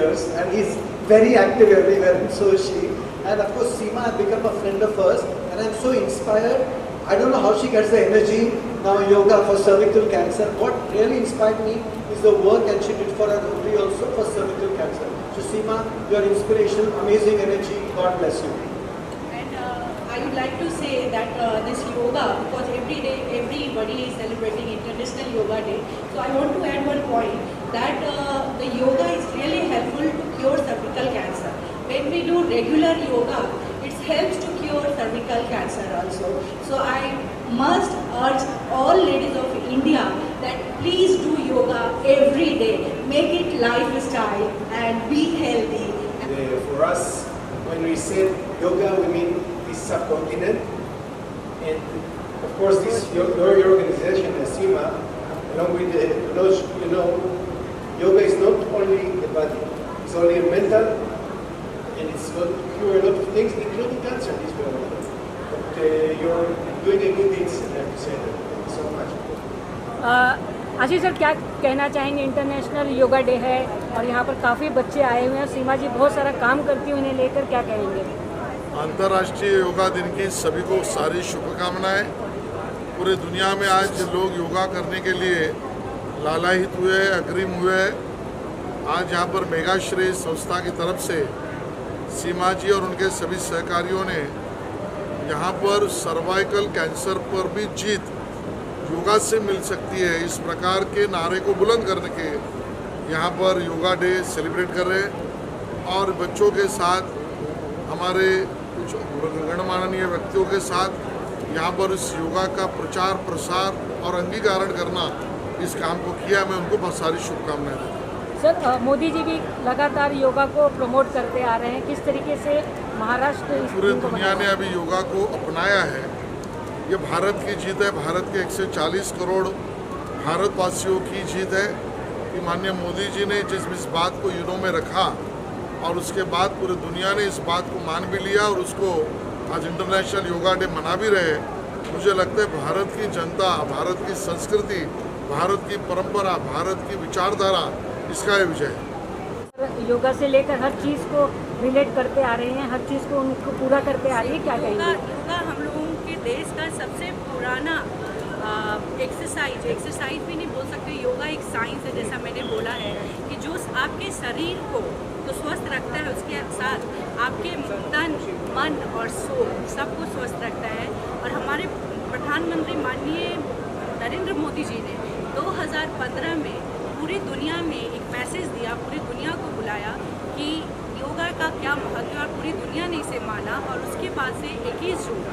years, and he's very active everywhere, and so is she. And of course, Seema has become a friend of hers, and I'm so inspired. I don't know how she gets the energy now yoga for cervical cancer. What really inspired me is the work, and she did for her ovary also for cervical cancer. So Seema, your inspiration, amazing energy. God bless you. And I would like to say that this yoga, because every day everybody is celebrating International Yoga Day. So I want to add one point that the yoga is really helpful to cure cervical cancer. When we do regular yoga, it helps to cure cervical cancer also. So I must urge all ladies of India that please do yoga every day. Make it lifestyle and be healthy. For us, when we say yoga, we mean this subcontinent. And of course, this your organization, Seema, along with those, yoga is not only the body, it's only mental, and it's going to cure a lot of things, including cancer. This way, but you're doing a good deed, and I have to say that. Thank you so much. Ashish sir, क्या कहना चाहेंगे? International yoga day है और यहाँ पर काफ़ी बच्चे आए हुए हैं, सीमा जी बहुत सारा काम करती हैं, उन्हें लेकर क्या कहेंगे? अंतर्राष्ट्रीय योगा दिन की सभी को सारी शुभकामनाएं। पूरे दुनिया में आज लोग योगा करने के लिए लालायित हुए, अग्रिम हुए। आज यहाँ पर मेगाश्रेय संस्था की तरफ से सीमा जी और उनके सभी सहकारियों ने यहाँ पर सर्वाइकल कैंसर पर भी जीत योगा से मिल सकती है, इस प्रकार के नारे को बुलंद करने के यहाँ पर योगा डे सेलिब्रेट कर रहे हैं। और बच्चों के साथ हमारे कुछ गणमाननीय व्यक्तियों के साथ यहाँ पर इस योगा का प्रचार प्रसार और अंगीकारण करना, इस काम को किया। मैं उनको बहुत सारी शुभकामनाएं देता हूँ। सर, मोदी जी भी लगातार योगा को प्रमोट करते आ रहे हैं, किस तरीके से महाराष्ट्र पूरे दुनिया ने अभी योगा को अपनाया है। ये भारत की जीत है, भारत के 140 करोड़ भारतवासियों की जीत है कि माननीय मोदी जी ने जिस बात को यूनो में रखा और उसके बाद पूरे दुनिया ने इस बात को मान भी लिया और उसको आज इंटरनेशनल योगा डे मना भी रहे। मुझे लगता है भारत की जनता, भारत की संस्कृति, भारत की परंपरा, भारत की विचारधारा, इसका ये विजय है। योगा से लेकर हर चीज़ को रिलेट करते आ रहे हैं, हर चीज़ को उनको पूरा करते आ रही है, क्या कहेंगे? योगा हम लोगों के देश का सबसे पुराना एक्सरसाइज भी नहीं बोल सकते। योगा एक साइंस है, जैसा मैंने बोला है कि जो आपके शरीर को तो स्वस्थ रखता है, उसके साथ आपके तन, मन और सोल सबको स्वस्थ रखता है। और हमारे प्रधानमंत्री माननीय नरेंद्र मोदी जी ने 2015 में पूरी दुनिया में एक मैसेज दिया, पूरी दुनिया को बुलाया कि योगा का क्या महत्व है, और पूरी दुनिया ने इसे माना। और उसके बाद से 21 जून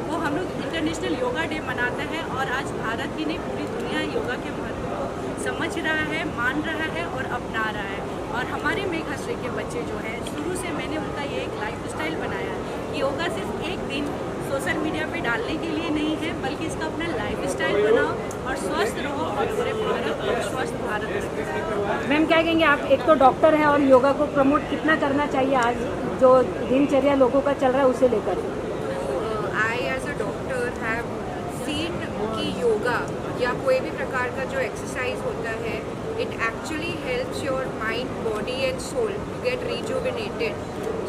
वो हम लोग इंटरनेशनल योगा डे मनाते हैं। और आज भारत ही नहीं, पूरी दुनिया योगा के महत्व को समझ रहा है, मान रहा है और अपना रहा है। और हमारे मेघाश्री के बच्चे जो हैं, शुरू से मैंने उनका ये एक लाइफस्टाइल बनाया कि योगा सिर्फ एक दिन सोशल मीडिया पे डालने के लिए नहीं है, बल्कि इसका अपना लाइफस्टाइल बनाओ और स्वस्थ रहो और पूरे भारत को स्वस्थ भारत रहो। मैम, क्या कहेंगे आप? एक तो डॉक्टर हैं और योगा को प्रमोट कितना करना चाहिए आज जो दिनचर्या लोगों का चल रहा है उसे लेकर? I as a doctor have seen कि योगा या कोई भी प्रकार का जो एक्सरसाइज होता है, it actually helps your mind, body and soul to get rejuvenated.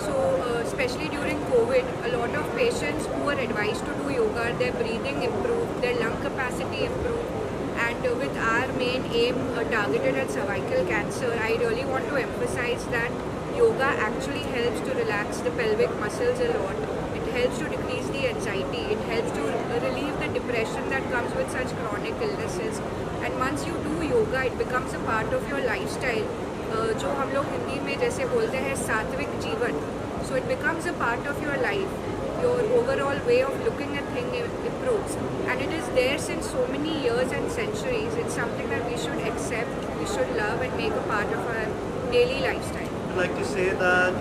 So especially during COVID, a lot of patients who were advised to do yoga, their breathing improved, their lung capacity improved. And with our main aim targeted at cervical cancer, I really want to emphasize that yoga actually helps to relax the pelvic muscles a lot. It helps to decrease the anxiety. It helps to relieve the depression that comes with such chronic illnesses. And once you do yoga, it becomes a part of your lifestyle. जो हम लोग हिंदी में जैसे बोलते हैं सात्विक जीवन. So it becomes a part of your life. Your overall way of looking at things improves. And it is there since so many years and centuries. It's something that we should accept, we should love and make a part of our daily lifestyle. I'd like to say that,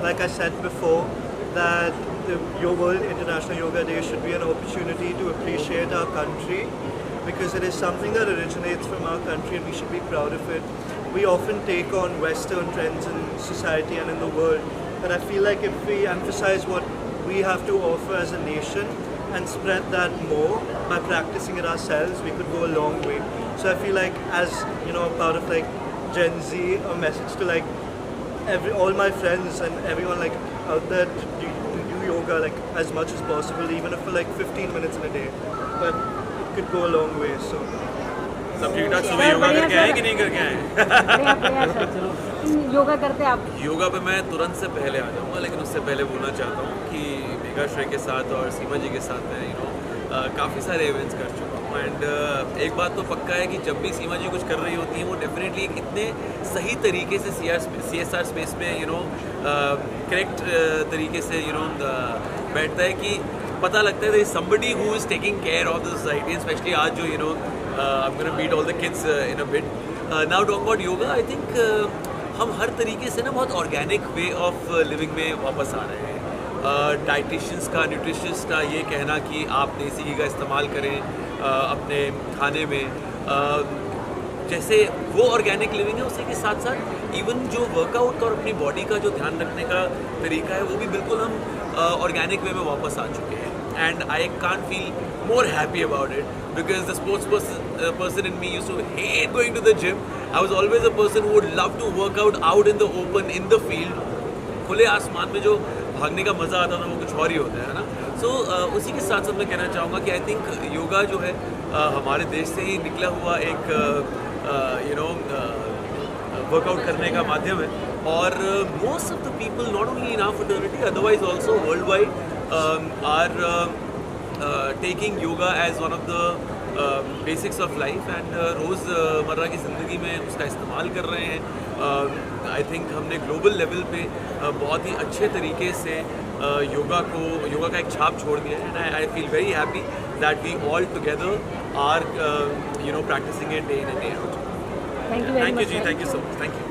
like I said before, that your World International Yoga Day should be an opportunity to appreciate our country, because it is something that originates from our country and we should be proud of it. We often take on Western trends in society and in the world, but I feel like if we emphasize what we have to offer as a nation and spread that more by practicing it ourselves, we could go a long way. So I feel like, as you know, part of like Gen Z, a message to like all my friends and everyone like out there to do yoga like as much as possible, even if for like 15 minutes in a day. But it could go a long way. So सब ठीक ठाक सुबह योगा करके आए कि नहीं करके आए? बढ़िया बढ़िया सर। योगा करते आप? योगा पे मैं तुरंत से पहले आ जाऊँगा, लेकिन उससे पहले बोलना चाहता हूँ कि मेगा श्रेय के साथ और सीमा जी के साथ मैं काफ़ी सारे इवेंट्स कर चुका हूँ। एंड एक बात तो पक्का है कि जब भी सीमा जी कुछ कर रही होती हैं वो डेफिनेटली एक इतने सही तरीके से CSR स्पेस में करेक्ट तरीके से बैठता है कि पता लगता है somebody who is taking care of the society, especially आज जो I'm going to meet all the kids in a bit. Now talking about yoga, I think हम हर तरीके से ना बहुत ऑर्गेनिक वे ऑफ लिविंग में वापस आ रहे हैं। डाइटिशियंस का, न्यूट्रिशनिस्ट का ये कहना कि आप देसी घी का इस्तेमाल करें अपने खाने में, जैसे वो ऑर्गेनिक लिविंग है, उसी के साथ साथ इवन जो वर्कआउट का और अपनी बॉडी का जो ध्यान रखने का तरीका है वो भी बिल्कुल हम ऑर्गेनिक वे में वापस आ चुके हैं। And I can't feel more happy about it because the sports person in me used to hate going to the gym. I was always a person who would love to work out in the open, in the field. खुले आसमान में जो भागने का मज़ा आता था वो कुछ और ही होता है ना। So उसी के साथ साथ मैं कहना चाहूँगा कि I think योगा जो है हमारे देश से ही निकला हुआ एक वर्कआउट करने का माध्यम है, और most of the people not only in our fraternity otherwise also worldwide are taking yoga as one of the basics of life and रोज़मर्रा की ज़िंदगी में उसका इस्तेमाल कर रहे हैं। आई थिंक हमने ग्लोबल लेवल पे बहुत ही अच्छे तरीके से योगा का एक छाप छोड़ दिया है, and I feel very happy that we all together are practicing it day in and day out. Thank you very much. जी, thank you so much, thank you.